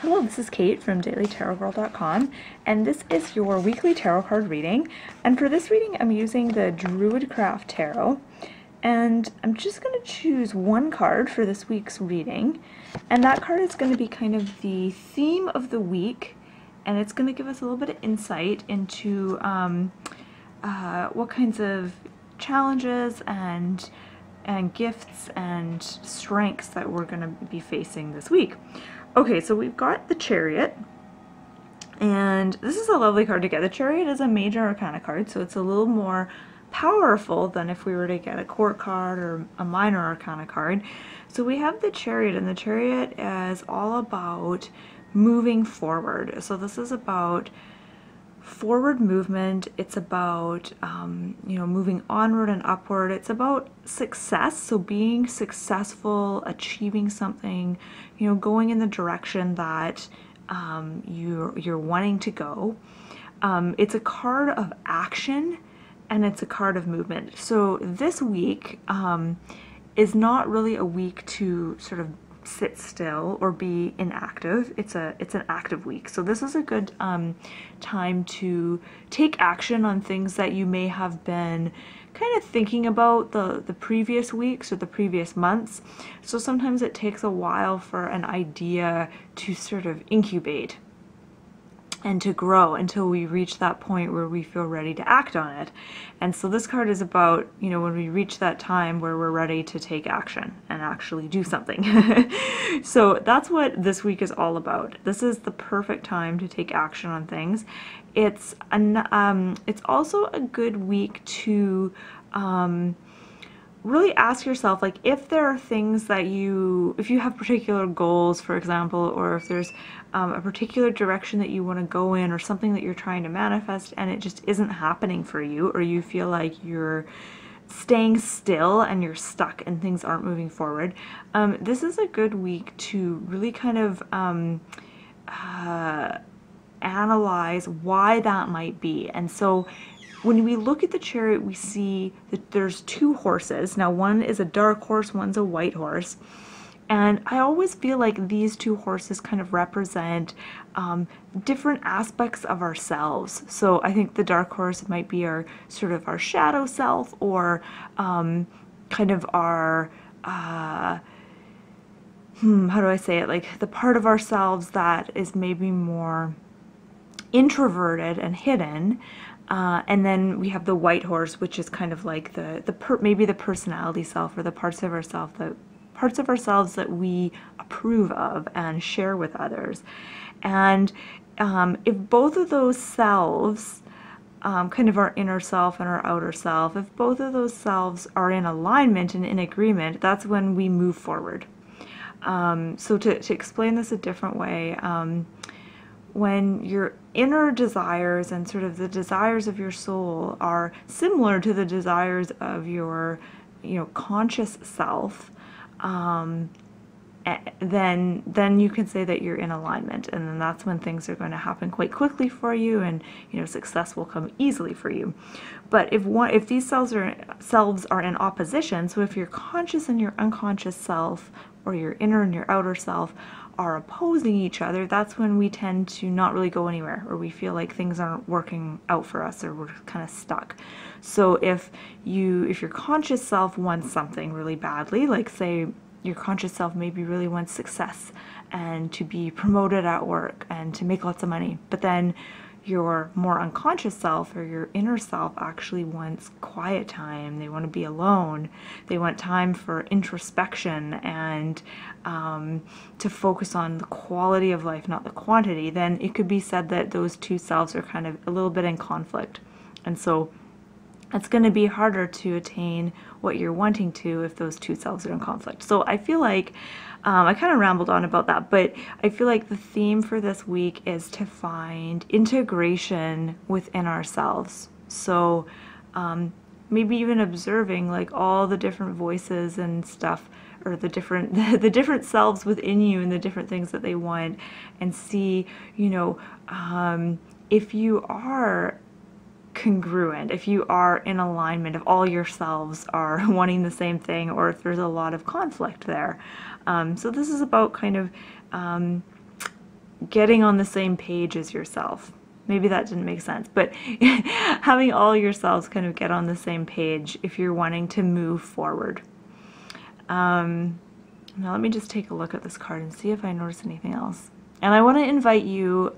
Hello, this is Kate from dailytarotgirl.com, and this is your weekly tarot card reading. And for this reading, I'm using the Druidcraft Tarot, and I'm just going to choose one card for this week's reading, and that card is going to be kind of the theme of the week, and it's going to give us a little bit of insight into what kinds of challenges and gifts and strengths that we're going to be facing this week. Okay, so we've got the Chariot, and this is a lovely card to get. The Chariot is a major arcana card, so it's a little more powerful than if we were to get a court card or a minor arcana card. So we have the Chariot, and the Chariot is all about moving forward. So this is about forward movement. It's about moving onward and upward. It's about success, so being successful, achieving something, going in the direction that you're wanting to go. It's a card of action, and it's a card of movement. So this week is not really a week to sort of sit still or be inactive. It's an active week. So this is a good time to take action on things that you may have been kind of thinking about the previous weeks or the previous months. So sometimes it takes a while for an idea to sort of incubate and to grow until we reach that point where we feel ready to act on it. And so this card is about, when we reach that time where we're ready to take action and actually do something. So that's what this week is all about. This is the perfect time to take action on things. It's also a good week to really ask yourself, like, if there are things that if you have particular goals, for example, or if there's a particular direction that you want to go in, or something that you're trying to manifest and it just isn't happening for you, or you feel like you're staying still and you're stuck and things aren't moving forward, this is a good week to really kind of analyze why that might be. And so when we look at the Chariot, we see that there's two horses. Now, one is a dark horse, one's a white horse. And I always feel like these two horses kind of represent different aspects of ourselves. So I think the dark horse might be our sort of our shadow self, or kind of our, how do I say it? Like the part of ourselves that is maybe more introverted and hidden. And then we have the white horse, which is kind of like maybe the personality self, or the parts of ourselves that we approve of and share with others. And if both of those selves, kind of our inner self and our outer self, if both of those selves are in alignment and in agreement, that's when we move forward. So to explain this a different way, when your inner desires and sort of the desires of your soul are similar to the desires of your, conscious self, then you can say that you're in alignment, and then that's when things are going to happen quite quickly for you, and success will come easily for you. But if these selves are in opposition, so if your conscious and your unconscious self, or your inner and your outer self, are opposing each other, that's when we tend to not really go anywhere, or we feel like things aren't working out for us, or we're kind of stuck. So if your conscious self wants something really badly, like say your conscious self maybe really wants success and to be promoted at work and to make lots of money, but then your more unconscious self, or your inner self, actually wants quiet time. They want to be alone. They want time for introspection and to focus on the quality of life, not the quantity. Then it could be said that those two selves are kind of a little bit in conflict. And so it's going to be harder to attain what you're wanting to if those two selves are in conflict. So I feel like I kind of rambled on about that, but I feel like the theme for this week is to find integration within ourselves. So maybe even observing like all the different voices and stuff, or the different selves within you and the different things that they want, and see, if you are congruent, if you are in alignment, if all yourselves are wanting the same thing, or if there's a lot of conflict there. So this is about kind of getting on the same page as yourself. Maybe that didn't make sense, but having all yourselves kind of get on the same page if you're wanting to move forward. Now let me just take a look at this card and see if I notice anything else. And I want to invite you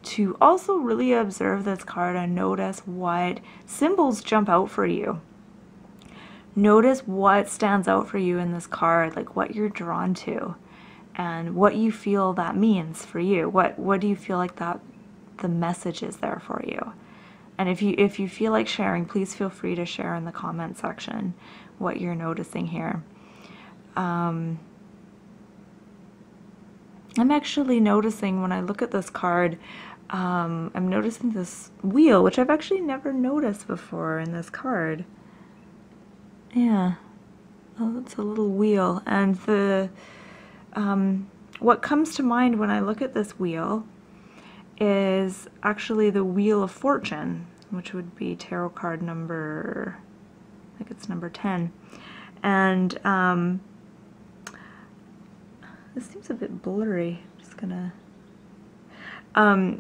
to also really observe this card and notice what symbols jump out for you. Notice what stands out for you in this card, like what you're drawn to and what you feel that means for you. What do you feel like that the message is there for you? And if you feel like sharing, please feel free to share in the comment section what you're noticing here. I'm actually noticing when I look at this card, I'm noticing this wheel, which I've actually never noticed before in this card. Yeah, oh, it's a little wheel, and the what comes to mind when I look at this wheel is actually the Wheel of Fortune, which would be tarot card number, I think it's number 10. And this seems a bit blurry. I'm just gonna.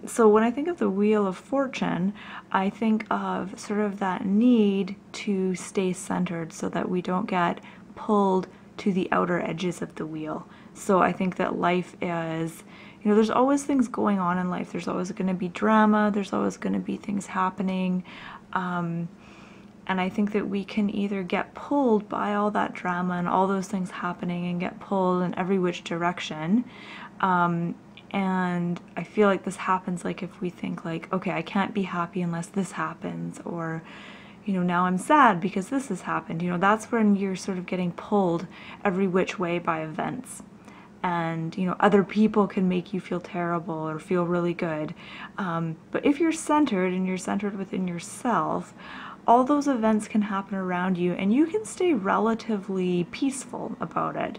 So when I think of the Wheel of Fortune, I think of sort of that need to stay centered so that we don't get pulled to the outer edges of the wheel. So I think that life is, you know, there's always things going on in life. There's always going to be drama. There's always going to be things happening. And I think that we can either get pulled by all that drama and all those things happening and get pulled in every which direction. And I feel like this happens like if we think like, okay, I can't be happy unless this happens, or, you know, now I'm sad because this has happened. You know, that's when you're sort of getting pulled every which way by events. And, you know, other people can make you feel terrible or feel really good. But if you're centered and you're centered within yourself, all those events can happen around you and you can stay relatively peaceful about it.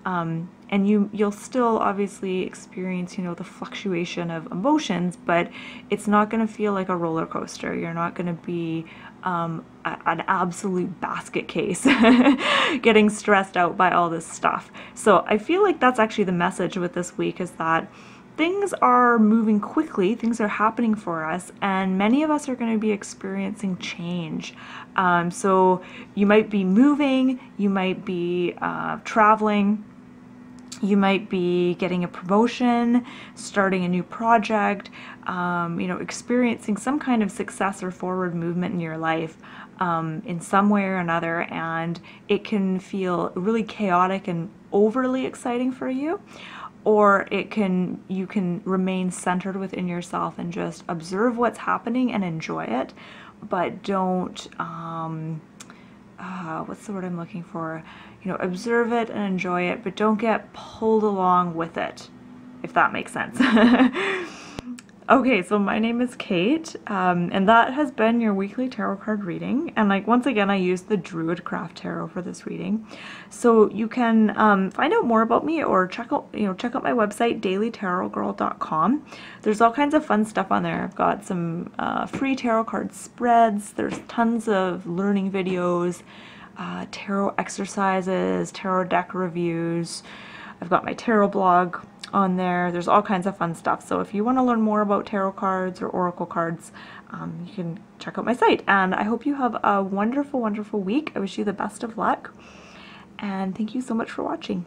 And you'll still obviously experience, you know, the fluctuation of emotions, but it's not going to feel like a roller coaster. You're not going to be an absolute basket case getting stressed out by all this stuff. So I feel like that's actually the message with this week, is that things are moving quickly, things are happening for us, and many of us are going to be experiencing change. So you might be moving, you might be traveling, you might be getting a promotion, starting a new project, you know, experiencing some kind of success or forward movement in your life in some way or another, and it can feel really chaotic and overly exciting for you, or you can remain centered within yourself and just observe what's happening and enjoy it, but don't what's the word I'm looking for? You know, observe it and enjoy it, but don't get pulled along with it, if that makes sense. Okay, so my name is Kate, and that has been your weekly tarot card reading. And like, once again, I used the Druidcraft Tarot for this reading. So you can find out more about me or check out my website, dailytarotgirl.com. There's all kinds of fun stuff on there. I've got some free tarot card spreads. There's tons of learning videos, tarot exercises, tarot deck reviews. I've got my tarot blog on there. There's all kinds of fun stuff. So if you want to learn more about tarot cards or oracle cards, you can check out my site. And I hope you have a wonderful, wonderful week. I wish you the best of luck. And thank you so much for watching.